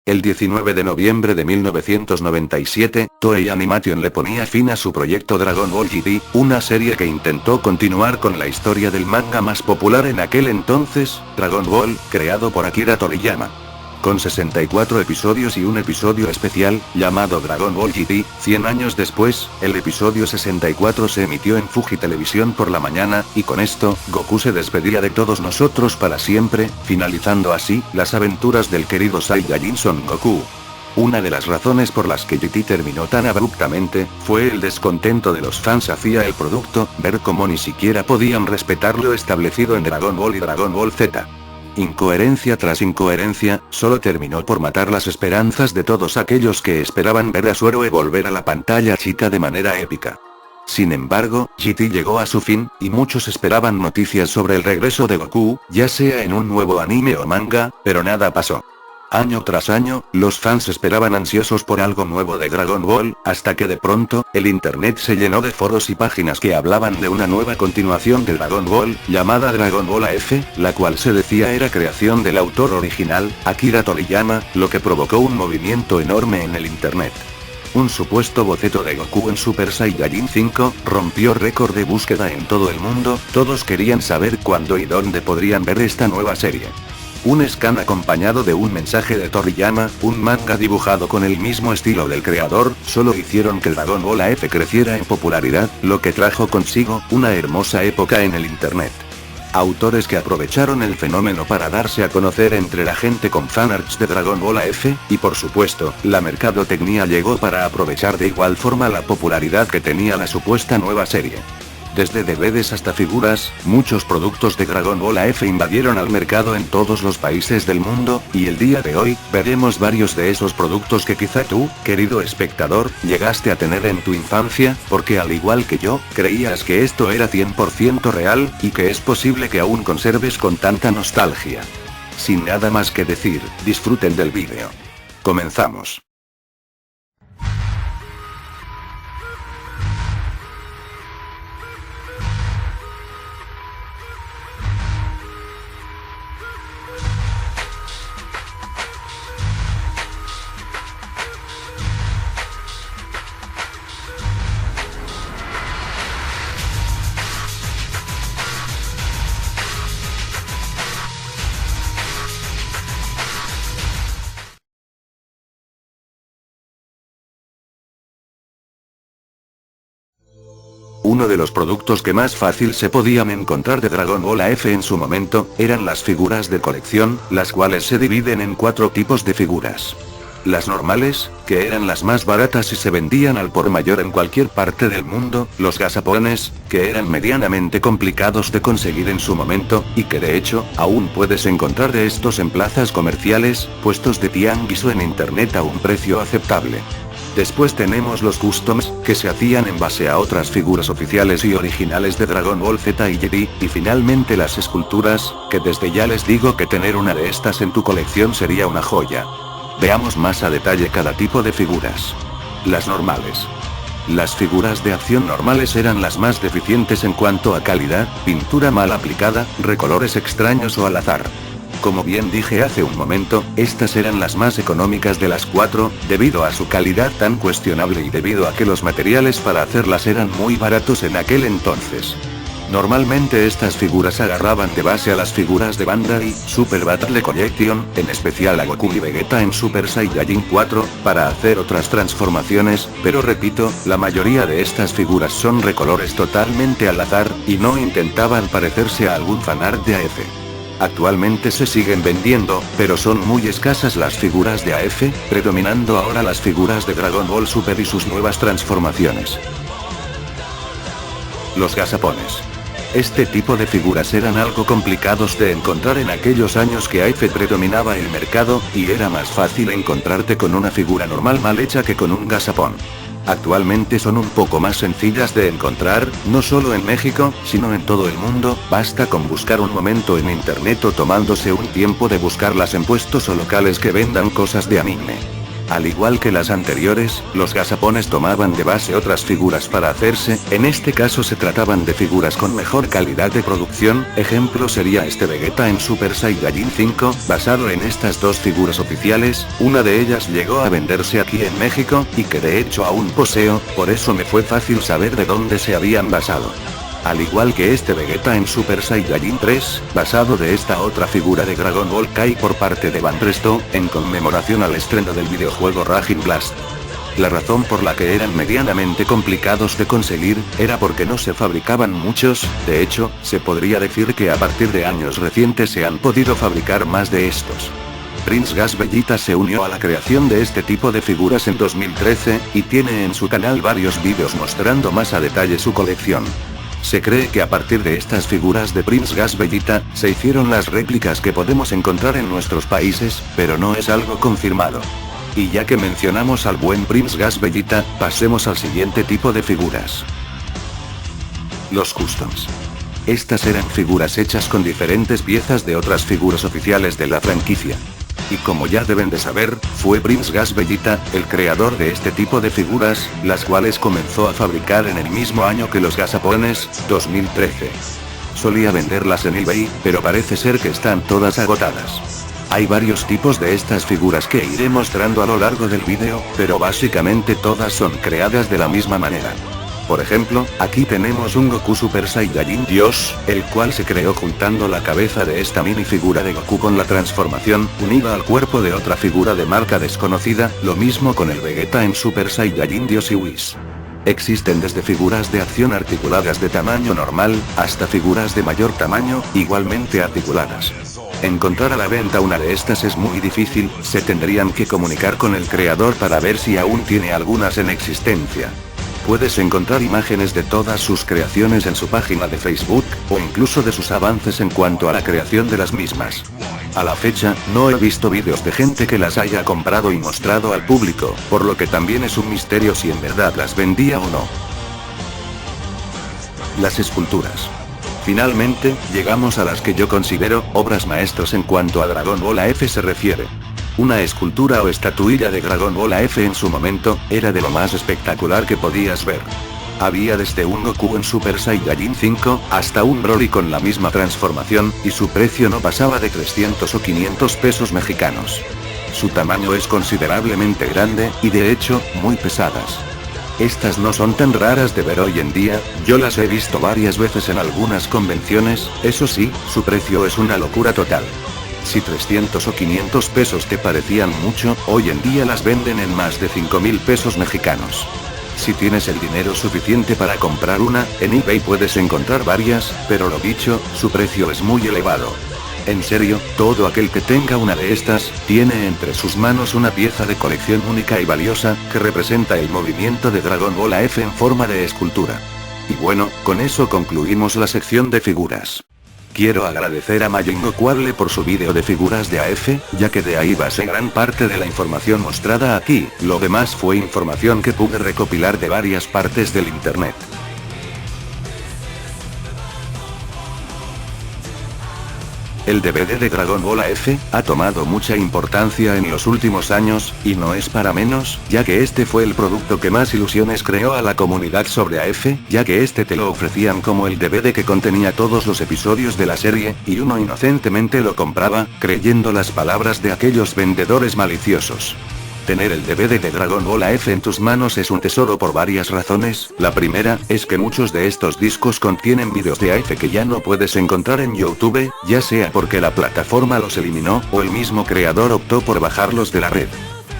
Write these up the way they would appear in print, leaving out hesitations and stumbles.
El 19 de noviembre de 1997, Toei Animation le ponía fin a su proyecto Dragon Ball GT, una serie que intentó continuar con la historia del manga más popular en aquel entonces, Dragon Ball, creado por Akira Toriyama. Con 64 episodios y un episodio especial, llamado Dragon Ball GT, 100 años después, el episodio 64 se emitió en Fuji Televisión por la mañana, y con esto, Goku se despedía de todos nosotros para siempre, finalizando así, las aventuras del querido Saiyajin Son Goku. Una de las razones por las que GT terminó tan abruptamente, fue el descontento de los fans hacia el producto, ver cómo ni siquiera podían respetar lo establecido en Dragon Ball y Dragon Ball Z. Incoherencia tras incoherencia, solo terminó por matar las esperanzas de todos aquellos que esperaban ver a su héroe volver a la pantalla chica de manera épica. Sin embargo, GT llegó a su fin, y muchos esperaban noticias sobre el regreso de Goku, ya sea en un nuevo anime o manga, pero nada pasó. Año tras año, los fans esperaban ansiosos por algo nuevo de Dragon Ball, hasta que de pronto, el internet se llenó de foros y páginas que hablaban de una nueva continuación de Dragon Ball, llamada Dragon Ball AF, la cual se decía era creación del autor original, Akira Toriyama, lo que provocó un movimiento enorme en el internet. Un supuesto boceto de Goku en Super Saiyajin 5, rompió récord de búsqueda en todo el mundo, todos querían saber cuándo y dónde podrían ver esta nueva serie. Un scan acompañado de un mensaje de Toriyama, un manga dibujado con el mismo estilo del creador, solo hicieron que Dragon Ball AF creciera en popularidad, lo que trajo consigo una hermosa época en el internet. Autores que aprovecharon el fenómeno para darse a conocer entre la gente con fanarts de Dragon Ball AF, y por supuesto, la mercadotecnia llegó para aprovechar de igual forma la popularidad que tenía la supuesta nueva serie. Desde DVDs hasta figuras, muchos productos de Dragon Ball AF invadieron al mercado en todos los países del mundo, y el día de hoy, veremos varios de esos productos que quizá tú, querido espectador, llegaste a tener en tu infancia, porque al igual que yo, creías que esto era 100% real, y que es posible que aún conserves con tanta nostalgia. Sin nada más que decir, disfruten del vídeo. Comenzamos. Uno de los productos que más fácil se podían encontrar de Dragon Ball AF en su momento, eran las figuras de colección, las cuales se dividen en 4 tipos de figuras. Las normales, que eran las más baratas y se vendían al por mayor en cualquier parte del mundo, los gasapones, que eran medianamente complicados de conseguir en su momento, y que de hecho, aún puedes encontrar de estos en plazas comerciales, puestos de tianguis o en internet a un precio aceptable. Después tenemos los customs, que se hacían en base a otras figuras oficiales y originales de Dragon Ball Z y GT, y finalmente las esculturas, que desde ya les digo que tener una de estas en tu colección sería una joya. Veamos más a detalle cada tipo de figuras. Las normales. Las figuras de acción normales eran las más deficientes en cuanto a calidad, pintura mal aplicada, recolores extraños o al azar. Como bien dije hace un momento, estas eran las más económicas de las 4, debido a su calidad tan cuestionable y debido a que los materiales para hacerlas eran muy baratos en aquel entonces. Normalmente estas figuras agarraban de base a las figuras de Bandai Super Battle Collection, en especial a Goku y Vegeta en Super Saiyajin 4, para hacer otras transformaciones, pero repito, la mayoría de estas figuras son recolores totalmente al azar, y no intentaban parecerse a algún fanart de AF. Actualmente se siguen vendiendo, pero son muy escasas las figuras de AF, predominando ahora las figuras de Dragon Ball Super y sus nuevas transformaciones. Los gasapones. Este tipo de figuras eran algo complicados de encontrar en aquellos años que AF predominaba el mercado, y era más fácil encontrarte con una figura normal mal hecha que con un gasapón. Actualmente son un poco más sencillas de encontrar, no solo en México, sino en todo el mundo, basta con buscar un momento en internet o tomándose un tiempo de buscarlas en puestos o locales que vendan cosas de anime. Al igual que las anteriores, los gasapones tomaban de base otras figuras para hacerse, en este caso se trataban de figuras con mejor calidad de producción, ejemplo sería este Vegeta en Super Saiyajin 5, basado en estas dos figuras oficiales, una de ellas llegó a venderse aquí en México, y que de hecho aún poseo, por eso me fue fácil saber de dónde se habían basado. Al igual que este Vegeta en Super Saiyajin 3, basado de esta otra figura de Dragon Ball Kai por parte de Banpresto, en conmemoración al estreno del videojuego Raging Blast. La razón por la que eran medianamente complicados de conseguir, era porque no se fabricaban muchos, de hecho, se podría decir que a partir de años recientes se han podido fabricar más de estos. Prince Gas Vegeta se unió a la creación de este tipo de figuras en 2013, y tiene en su canal varios vídeos mostrando más a detalle su colección. Se cree que a partir de estas figuras de Prince Gas Vegeta, se hicieron las réplicas que podemos encontrar en nuestros países, pero no es algo confirmado. Y ya que mencionamos al buen Prince Gas Vegeta, pasemos al siguiente tipo de figuras. Los Customs. Estas eran figuras hechas con diferentes piezas de otras figuras oficiales de la franquicia. Y como ya deben de saber, fue Prince Gas Vegeta, el creador de este tipo de figuras, las cuales comenzó a fabricar en el mismo año que los gasapones, 2013. Solía venderlas en eBay, pero parece ser que están todas agotadas. Hay varios tipos de estas figuras que iré mostrando a lo largo del vídeo, pero básicamente todas son creadas de la misma manera. Por ejemplo, aquí tenemos un Goku Super Saiyajin Dios, el cual se creó juntando la cabeza de esta minifigura de Goku con la transformación, unida al cuerpo de otra figura de marca desconocida, lo mismo con el Vegeta en Super Saiyajin Dios y Whis. Existen desde figuras de acción articuladas de tamaño normal, hasta figuras de mayor tamaño, igualmente articuladas. Encontrar a la venta una de estas es muy difícil, se tendrían que comunicar con el creador para ver si aún tiene algunas en existencia. Puedes encontrar imágenes de todas sus creaciones en su página de Facebook, o incluso de sus avances en cuanto a la creación de las mismas. A la fecha, no he visto vídeos de gente que las haya comprado y mostrado al público, por lo que también es un misterio si en verdad las vendía o no. Las esculturas. Finalmente, llegamos a las que yo considero obras maestras en cuanto a Dragon Ball AF se refiere. Una escultura o estatuilla de Dragon Ball AF en su momento, era de lo más espectacular que podías ver. Había desde un Goku en Super Saiyajin 5, hasta un Broly con la misma transformación, y su precio no pasaba de 300 o 500 pesos mexicanos. Su tamaño es considerablemente grande, y de hecho, muy pesadas. Estas no son tan raras de ver hoy en día, yo las he visto varias veces en algunas convenciones, eso sí, su precio es una locura total. Si 300 o 500 pesos te parecían mucho, hoy en día las venden en más de 5.000 pesos mexicanos. Si tienes el dinero suficiente para comprar una, en eBay puedes encontrar varias, pero lo dicho, su precio es muy elevado. En serio, todo aquel que tenga una de estas, tiene entre sus manos una pieza de colección única y valiosa, que representa el movimiento de Dragon Ball AF en forma de escultura. Y bueno, con eso concluimos la sección de figuras. Quiero agradecer a Majingo Quable por su vídeo de figuras de AF, ya que de ahí basé gran parte de la información mostrada aquí, lo demás fue información que pude recopilar de varias partes del internet. El DVD de Dragon Ball AF, ha tomado mucha importancia en los últimos años, y no es para menos, ya que este fue el producto que más ilusiones creó a la comunidad sobre AF, ya que este te lo ofrecían como el DVD que contenía todos los episodios de la serie, y uno inocentemente lo compraba, creyendo las palabras de aquellos vendedores maliciosos. Tener el DVD de Dragon Ball AF en tus manos es un tesoro por varias razones. La primera, es que muchos de estos discos contienen vídeos de AF que ya no puedes encontrar en YouTube, ya sea porque la plataforma los eliminó, o el mismo creador optó por bajarlos de la red.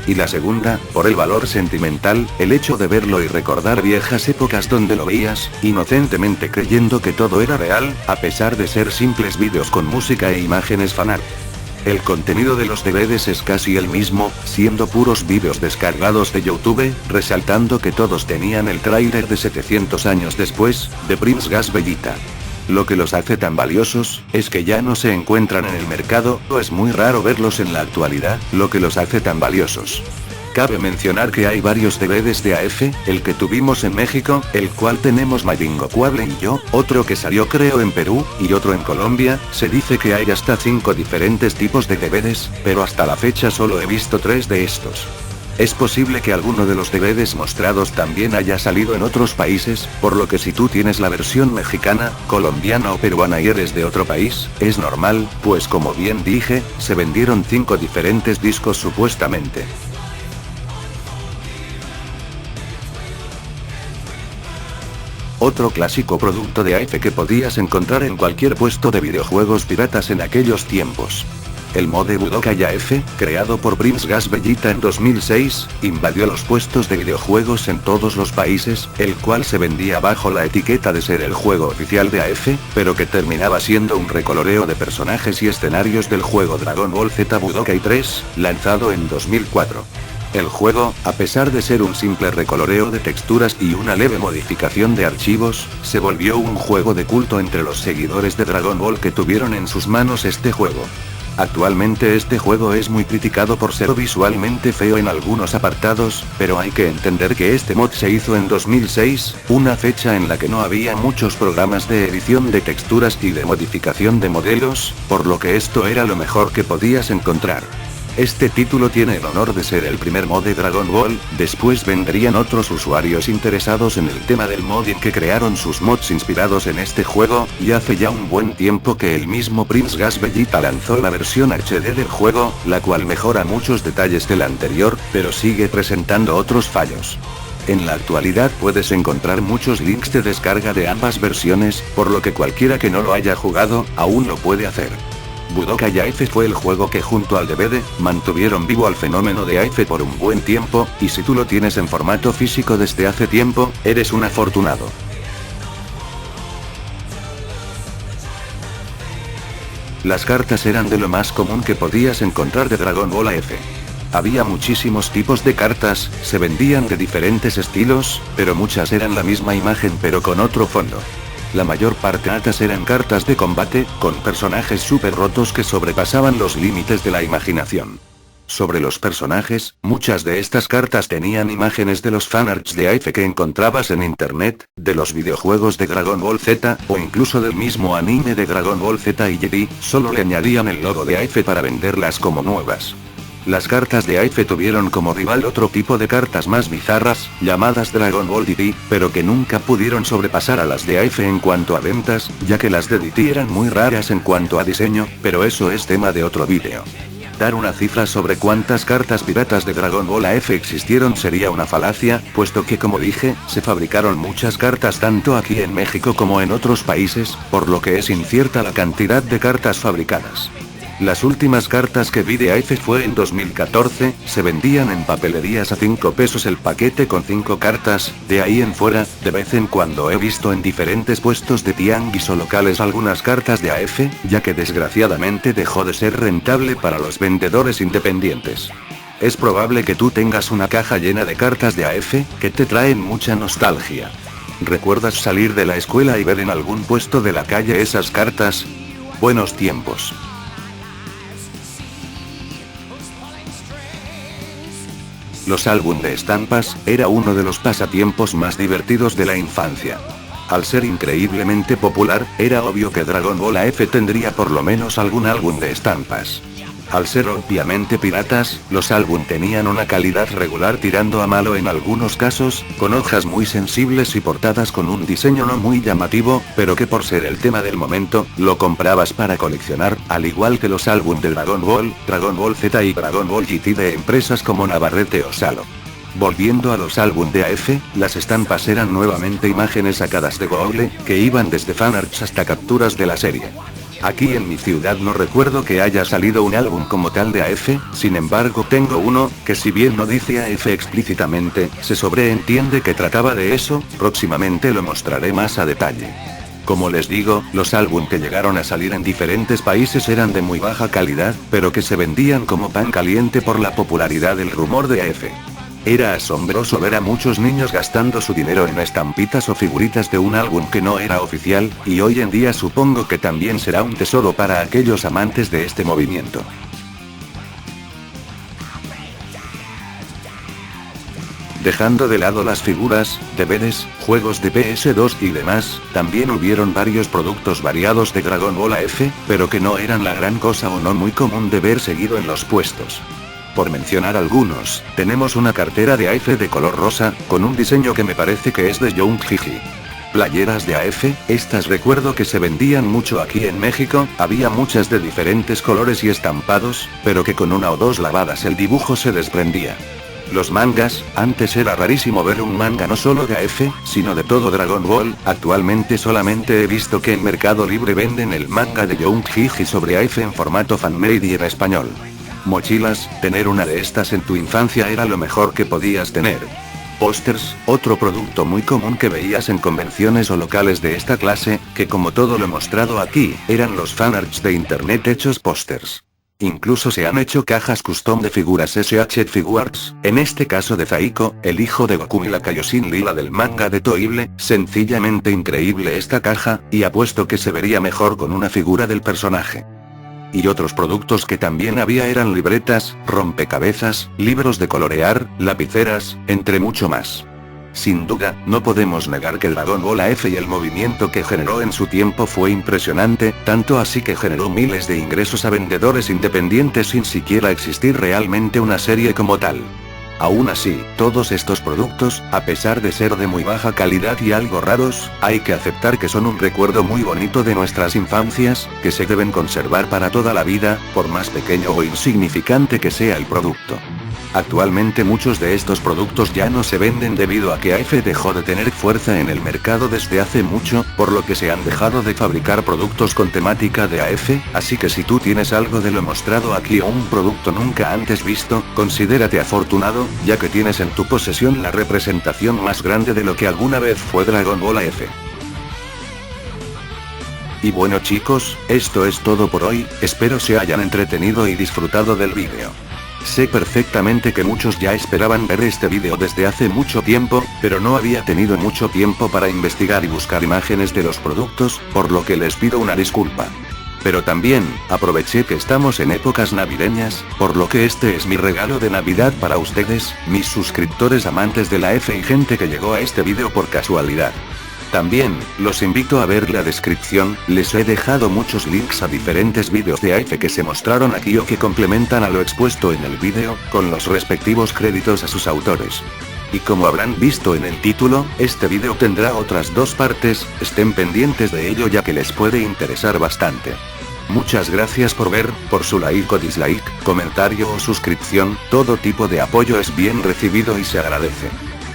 Y la segunda, por el valor sentimental, el hecho de verlo y recordar viejas épocas donde lo veías, inocentemente creyendo que todo era real, a pesar de ser simples vídeos con música e imágenes fanart. El contenido de los DVDs es casi el mismo, siendo puros vídeos descargados de YouTube, resaltando que todos tenían el tráiler de 700 años después, de Prince Gas Vegeta. Lo que los hace tan valiosos, es que ya no se encuentran en el mercado, o es muy raro verlos en la actualidad, lo que los hace tan valiosos. Cabe mencionar que hay varios DVDs de AF, el que tuvimos en México, el cual tenemos Majingo Quable y yo, otro que salió creo en Perú, y otro en Colombia. Se dice que hay hasta 5 diferentes tipos de DVDs, pero hasta la fecha solo he visto 3 de estos. Es posible que alguno de los DVDs mostrados también haya salido en otros países, por lo que si tú tienes la versión mexicana, colombiana o peruana y eres de otro país, es normal, pues como bien dije, se vendieron 5 diferentes discos supuestamente. Otro clásico producto de AF que podías encontrar en cualquier puesto de videojuegos piratas en aquellos tiempos. El mode Budokai AF, creado por Prince Gas Bellita en 2006, invadió los puestos de videojuegos en todos los países, el cual se vendía bajo la etiqueta de ser el juego oficial de AF, pero que terminaba siendo un recoloreo de personajes y escenarios del juego Dragon Ball Z Budokai 3, lanzado en 2004. El juego, a pesar de ser un simple recoloreo de texturas y una leve modificación de archivos, se volvió un juego de culto entre los seguidores de Dragon Ball que tuvieron en sus manos este juego. Actualmente este juego es muy criticado por ser visualmente feo en algunos apartados, pero hay que entender que este mod se hizo en 2006, una fecha en la que no había muchos programas de edición de texturas y de modificación de modelos, por lo que esto era lo mejor que podías encontrar. Este título tiene el honor de ser el primer mod de Dragon Ball, después vendrían otros usuarios interesados en el tema del modding que crearon sus mods inspirados en este juego, y hace ya un buen tiempo que el mismo Prince Gas Bellita lanzó la versión HD del juego, la cual mejora muchos detalles del anterior, pero sigue presentando otros fallos. En la actualidad puedes encontrar muchos links de descarga de ambas versiones, por lo que cualquiera que no lo haya jugado, aún lo puede hacer. Budokai AF fue el juego que junto al DVD, mantuvieron vivo al fenómeno de AF por un buen tiempo, y si tú lo tienes en formato físico desde hace tiempo, eres un afortunado. Las cartas eran de lo más común que podías encontrar de Dragon Ball AF. Había muchísimos tipos de cartas, se vendían de diferentes estilos, pero muchas eran la misma imagen pero con otro fondo. La mayor parte altas eran cartas de combate, con personajes súper rotos que sobrepasaban los límites de la imaginación. Sobre los personajes, muchas de estas cartas tenían imágenes de los fanarts de AF que encontrabas en internet, de los videojuegos de Dragon Ball Z, o incluso del mismo anime de Dragon Ball Z y GT, solo le añadían el logo de AF para venderlas como nuevas. Las cartas de AF tuvieron como rival otro tipo de cartas más bizarras, llamadas Dragon Ball DT, pero que nunca pudieron sobrepasar a las de AF en cuanto a ventas, ya que las de DT eran muy raras en cuanto a diseño, pero eso es tema de otro vídeo. Dar una cifra sobre cuántas cartas piratas de Dragon Ball AF existieron sería una falacia, puesto que como dije, se fabricaron muchas cartas tanto aquí en México como en otros países, por lo que es incierta la cantidad de cartas fabricadas. Las últimas cartas que vi de AF fue en 2014, se vendían en papelerías a 5 pesos el paquete con 5 cartas, de ahí en fuera, de vez en cuando he visto en diferentes puestos de tianguis o locales algunas cartas de AF, ya que desgraciadamente dejó de ser rentable para los vendedores independientes. Es probable que tú tengas una caja llena de cartas de AF, que te traen mucha nostalgia. ¿Recuerdas salir de la escuela y ver en algún puesto de la calle esas cartas? Buenos tiempos. Los álbum de estampas, era uno de los pasatiempos más divertidos de la infancia. Al ser increíblemente popular, era obvio que Dragon Ball AF tendría por lo menos algún álbum de estampas. Al ser obviamente piratas, los álbum tenían una calidad regular tirando a malo en algunos casos, con hojas muy sensibles y portadas con un diseño no muy llamativo, pero que por ser el tema del momento, lo comprabas para coleccionar, al igual que los álbum de Dragon Ball Z y Dragon Ball GT de empresas como Navarrete o Salo. Volviendo a los álbum de AF, las estampas eran nuevamente imágenes sacadas de Google, que iban desde fanarts hasta capturas de la serie. Aquí en mi ciudad no recuerdo que haya salido un álbum como tal de AF, sin embargo tengo uno, que si bien no dice AF explícitamente, se sobreentiende que trataba de eso, próximamente lo mostraré más a detalle. Como les digo, los álbum que llegaron a salir en diferentes países eran de muy baja calidad, pero que se vendían como pan caliente por la popularidad del rumor de AF. Era asombroso ver a muchos niños gastando su dinero en estampitas o figuritas de un álbum que no era oficial, y hoy en día supongo que también será un tesoro para aquellos amantes de este movimiento. Dejando de lado las figuras, DVDs, juegos de PS2 y demás, también hubieron varios productos variados de Dragon Ball AF, pero que no eran la gran cosa o no muy común de ver seguido en los puestos. Por mencionar algunos, tenemos una cartera de AF de color rosa, con un diseño que me parece que es de Young Jiji. Playeras de AF, estas recuerdo que se vendían mucho aquí en México, había muchas de diferentes colores y estampados, pero que con una o dos lavadas el dibujo se desprendía. Los mangas, antes era rarísimo ver un manga no solo de AF, sino de todo Dragon Ball, actualmente solamente he visto que en Mercado Libre venden el manga de Young Jiji sobre AF en formato fanmade y en español. Mochilas, tener una de estas en tu infancia era lo mejor que podías tener. Pósters, otro producto muy común que veías en convenciones o locales de esta clase, que como todo lo he mostrado aquí, eran los fanarts de internet hechos pósters. Incluso se han hecho cajas custom de figuras SH Figuarts, en este caso de Zaiko, el hijo de Goku y la Kaioshin Lila del manga de Toible, sencillamente increíble esta caja, y apuesto que se vería mejor con una figura del personaje. Y otros productos que también había eran libretas, rompecabezas, libros de colorear, lapiceras, entre mucho más. Sin duda, no podemos negar que Dragon Ball AF y el movimiento que generó en su tiempo fue impresionante, tanto así que generó miles de ingresos a vendedores independientes sin siquiera existir realmente una serie como tal. Aún así, todos estos productos, a pesar de ser de muy baja calidad y algo raros, hay que aceptar que son un recuerdo muy bonito de nuestras infancias, que se deben conservar para toda la vida, por más pequeño o insignificante que sea el producto. Actualmente muchos de estos productos ya no se venden debido a que AF dejó de tener fuerza en el mercado desde hace mucho, por lo que se han dejado de fabricar productos con temática de AF, así que si tú tienes algo de lo mostrado aquí o un producto nunca antes visto, considérate afortunado, ya que tienes en tu posesión la representación más grande de lo que alguna vez fue Dragon Ball AF. Y bueno chicos, esto es todo por hoy, espero se hayan entretenido y disfrutado del vídeo. Sé perfectamente que muchos ya esperaban ver este vídeo desde hace mucho tiempo, pero no había tenido mucho tiempo para investigar y buscar imágenes de los productos, por lo que les pido una disculpa. Pero también, aproveché que estamos en épocas navideñas, por lo que este es mi regalo de Navidad para ustedes, mis suscriptores amantes de la F y gente que llegó a este vídeo por casualidad. También, los invito a ver la descripción, les he dejado muchos links a diferentes vídeos de AF que se mostraron aquí o que complementan a lo expuesto en el vídeo, con los respectivos créditos a sus autores. Y como habrán visto en el título, este vídeo tendrá otras dos partes, estén pendientes de ello ya que les puede interesar bastante. Muchas gracias por ver, por su like o dislike, comentario o suscripción, todo tipo de apoyo es bien recibido y se agradece.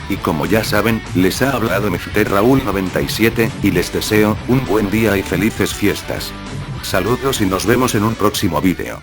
Y como ya saben, les ha hablado Mr. Raúl 97, y les deseo un buen día y felices fiestas. Saludos y nos vemos en un próximo vídeo.